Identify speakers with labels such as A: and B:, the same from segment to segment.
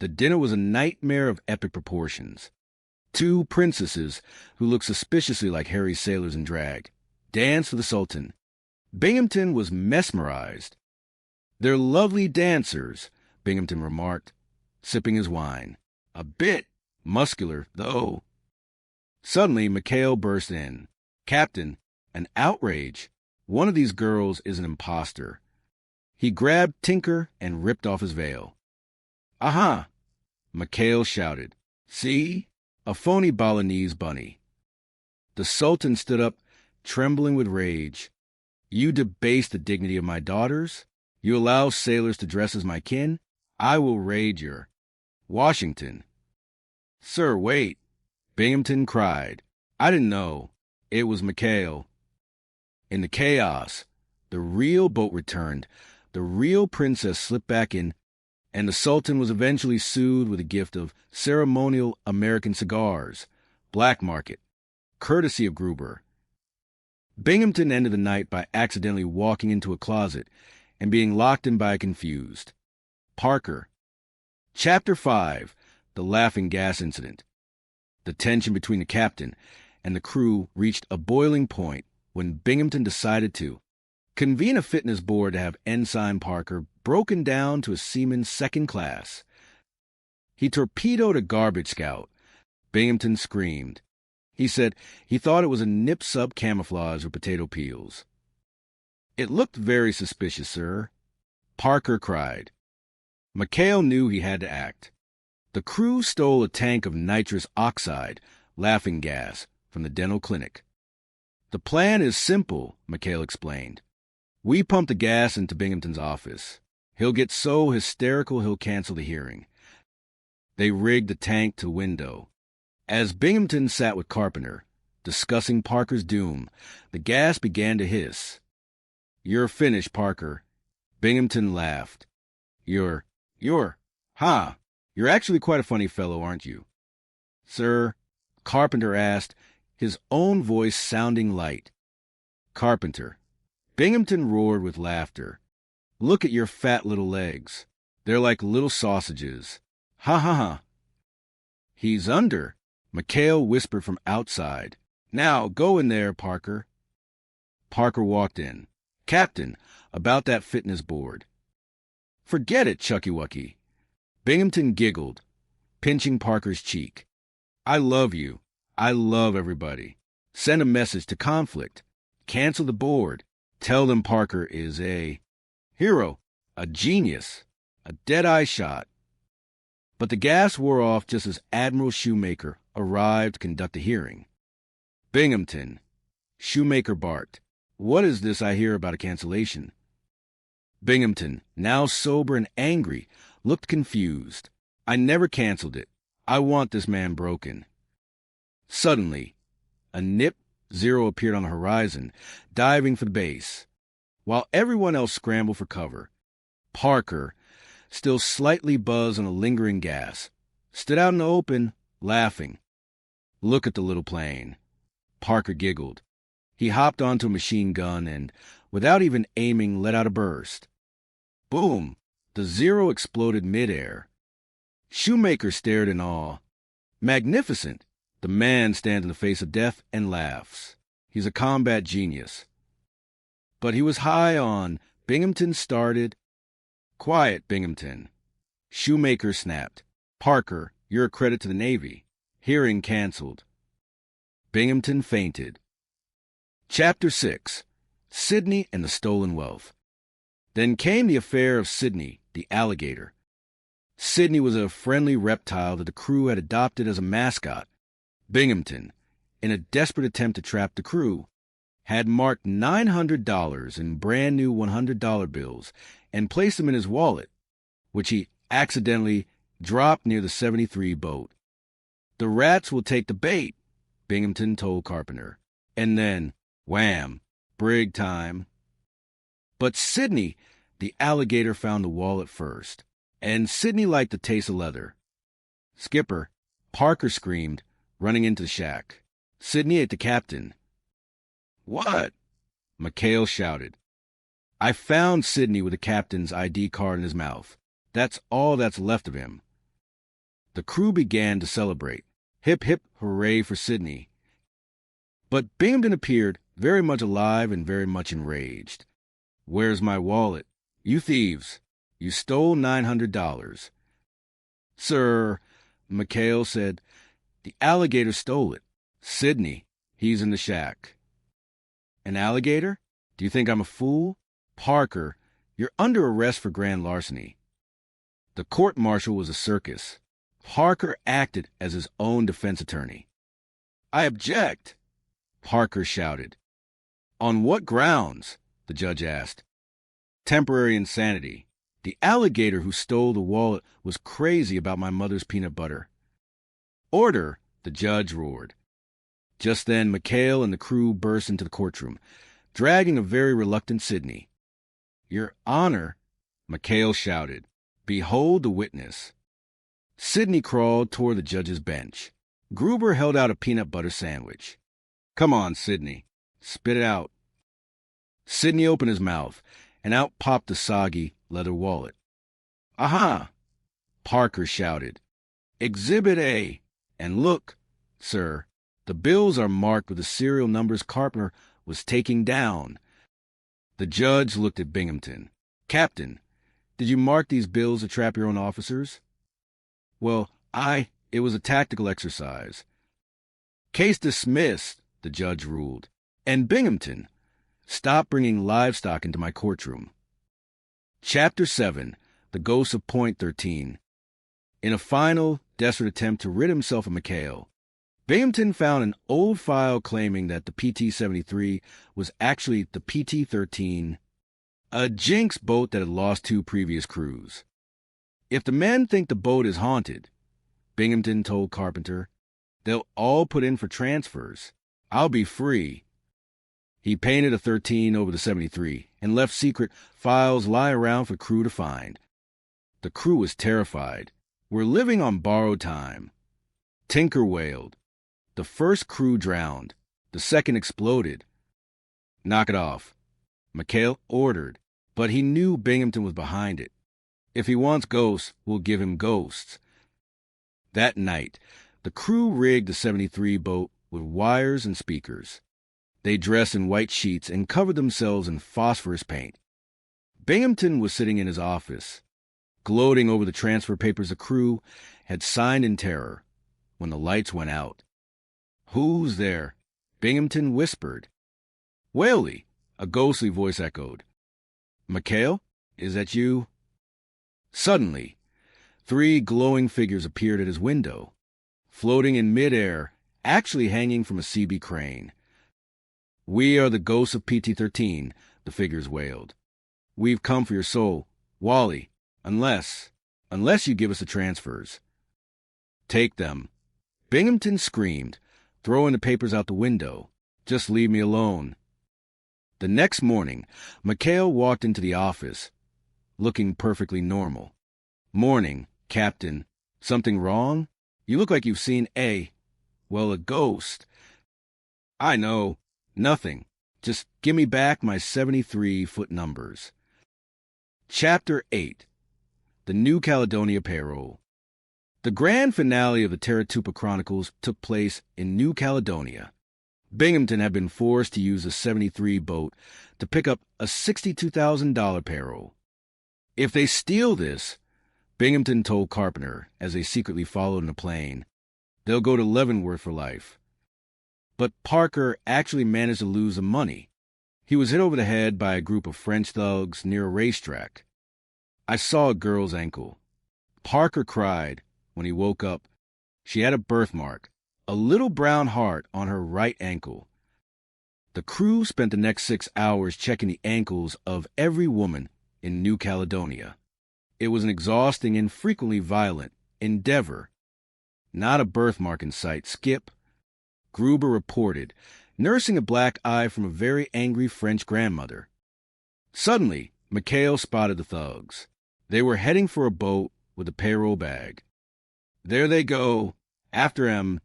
A: The dinner was a nightmare of epic proportions. Two princesses, who looked suspiciously like hairy sailors in drag, danced for the Sultan. Binghamton was mesmerized. "They're lovely dancers," Binghamton remarked, sipping his wine. "A bit muscular, though." Suddenly, Mikhail burst in. "Captain, an outrage. One of these girls is an imposter." He grabbed Tinker and ripped off his veil. "Aha!" Mikhail shouted. "See? A phony Balinese bunny." The Sultan stood up, trembling with rage. "You debase the dignity of my daughters? You allow sailors to dress as my kin? I will raid your Washington." "Sir, wait," Binghamton cried. "I didn't know. It was Mikhail." In the chaos, the real boat returned, the real princess slipped back in, and the Sultan was eventually sued with a gift of ceremonial American cigars, black market, courtesy of Gruber. Binghamton ended the night by accidentally walking into a closet and being locked in by a confused Parker. Chapter 5, The Laughing Gas Incident. The tension between the captain and the crew reached a boiling point when Binghamton decided to convene a fitness board to have Ensign Parker broken down to a seaman's second class. He torpedoed a garbage scout. Binghamton screamed. He said he thought it was a nip-sub camouflage with potato peels. "It looked very suspicious, sir," Parker cried. Mikhail knew he had to act. The crew stole a tank of nitrous oxide, laughing gas, from the dental clinic. "The plan is simple," Mikhail explained. "We pump the gas into Binghamton's office. He'll get so hysterical he'll cancel the hearing." They rigged the tank to window. As Binghamton sat with Carpenter, discussing Parker's doom, the gas began to hiss. "You're finished, Parker." Binghamton laughed. You're actually quite a funny fellow, aren't you?" "Sir?" Carpenter asked, his own voice sounding light. "Carpenter." Binghamton roared with laughter. "Look at your fat little legs. They're like little sausages. Ha ha ha." "He's under," Mikhail whispered from outside. "Now, go in there, Parker." Parker walked in. "Captain, about that fitness board." "Forget it, Chucky-Wucky." Binghamton giggled, pinching Parker's cheek. "I love you. I love everybody. Send a message to Conflict. Cancel the board. Tell them Parker is a hero, a genius, a dead-eye shot." But the gas wore off just as Admiral Shoemaker arrived to conduct the hearing. "Binghamton," Shoemaker barked. "What is this I hear about a cancellation?" Binghamton, now sober and angry, looked confused. "I never canceled it. I want this man broken." Suddenly, a Nip Zero appeared on the horizon, diving for the base. While everyone else scrambled for cover, Parker, still slightly buzzed on a lingering gas, stood out in the open, laughing. "Look at the little plane." Parker giggled. He hopped onto a machine gun and, without even aiming, let out a burst. Boom! The Zero exploded midair. Shoemaker stared in awe. "Magnificent! The man stands in the face of death and laughs. He's a combat genius." But he was high on. Binghamton started. "Quiet, Binghamton." Shoemaker snapped. "Parker, you're a credit to the Navy. Hearing canceled." Binghamton fainted. Chapter 6, Sydney and the Stolen Wealth. Then came the affair of Sydney, the alligator. Sydney was a friendly reptile that the crew had adopted as a mascot. Binghamton, in a desperate attempt to trap the crew, had marked $900 in brand-new $100 bills and placed them in his wallet, which he accidentally dropped near the 73 boat. "The rats will take the bait," Binghamton told Carpenter. And then, wham, brig time. But Sydney, the alligator, found the wallet first, and Sydney liked the taste of leather. "Skipper," Parker screamed, running into the shack. Sydney ate the captain. "What?" Mikhail shouted. "I found Sydney with the captain's ID card in his mouth. That's all that's left of him." The crew began to celebrate. Hip, hip, hooray for Sidney. But Binghamton appeared very much alive and very much enraged. "Where's my wallet? You thieves! You stole $900. "Sir," McHale said, "the alligator stole it. Sidney, he's in the shack." "An alligator? Do you think I'm a fool? Parker, you're under arrest for grand larceny." The court-martial was a circus. Parker acted as his own defense attorney. "I object," Parker shouted. "On what grounds?" the judge asked. "Temporary insanity. The alligator who stole the wallet was crazy about my mother's peanut butter." "Order!" the judge roared. Just then, McHale and the crew burst into the courtroom, dragging a very reluctant Sidney. "Your Honor," McHale shouted, "behold the witness." Sidney crawled toward the judge's bench. Gruber held out a peanut butter sandwich. "Come on, Sidney. Spit it out." Sidney opened his mouth, and out popped the soggy leather wallet. "Aha!" Parker shouted. "Exhibit A. And look, sir, the bills are marked with the serial numbers Carpenter was taking down." The judge looked at Binghamton. "Captain, did you mark these bills to trap your own officers?" "Well, it was a tactical exercise." "Case dismissed," the judge ruled. "And Binghamton, stop bringing livestock into my courtroom." Chapter 7, The Ghost of Point 13. In a final, desperate attempt to rid himself of McHale, Binghamton found an old file claiming that the PT-73 was actually the PT-13, a Jinx boat that had lost 2 previous crews. "If the men think the boat is haunted," Binghamton told Carpenter, "they'll all put in for transfers. I'll be free." He painted a 13 over the 73 and left secret files lie around for crew to find. The crew was terrified. "We're living on borrowed time." Tinker wailed. "The first crew drowned. The second exploded." "Knock it off," McHale ordered, but he knew Binghamton was behind it. "If he wants ghosts, we'll give him ghosts." That night, the crew rigged the 73 boat with wires and speakers. They dressed in white sheets and covered themselves in phosphorus paint. Binghamton was sitting in his office, gloating over the transfer papers the crew had signed in terror, when the lights went out. "Who's there?" Binghamton whispered. "Whaley," a ghostly voice echoed. "McHale, is that you?" Suddenly, 3 glowing figures appeared at his window, floating in midair, actually hanging from a CB crane. "We are the ghosts of PT-13, the figures wailed. "We've come for your soul, Wally, unless you give us the transfers." "Take them," Binghamton screamed, throwing the papers out the window. "Just leave me alone." The next morning, McHale walked into the office, looking perfectly normal. "Morning, Captain. Something wrong? You look like you've seen a ghost." "I know. Nothing. Just give me back my 73-foot numbers." Chapter 8, The New Caledonia Payroll. The grand finale of the Terratupa Chronicles took place in New Caledonia. Binghamton had been forced to use a 73 boat to pick up a $62,000 payroll. "If they steal this," Binghamton told Carpenter as they secretly followed in a plane, "they'll go to Leavenworth for life." But Parker actually managed to lose the money. He was hit over the head by a group of French thugs near a racetrack. "I saw a girl's ankle." Parker cried when he woke up. She had a birthmark, a little brown heart on her right ankle. The crew spent the next 6 hours checking the ankles of every woman in New Caledonia. It was an exhausting and frequently violent endeavor. "Not a birthmark in sight, Skip," Gruber reported, nursing a black eye from a very angry French grandmother. Suddenly, McHale spotted the thugs. They were heading for a boat with a payroll bag. "There they go. After 'em."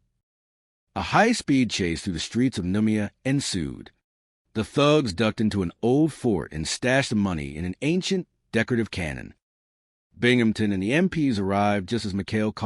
A: A high-speed chase through the streets of Numia ensued. The thugs ducked into an old fort and stashed the money in an ancient, decorative cannon. Binghamton and the MPs arrived just as McHale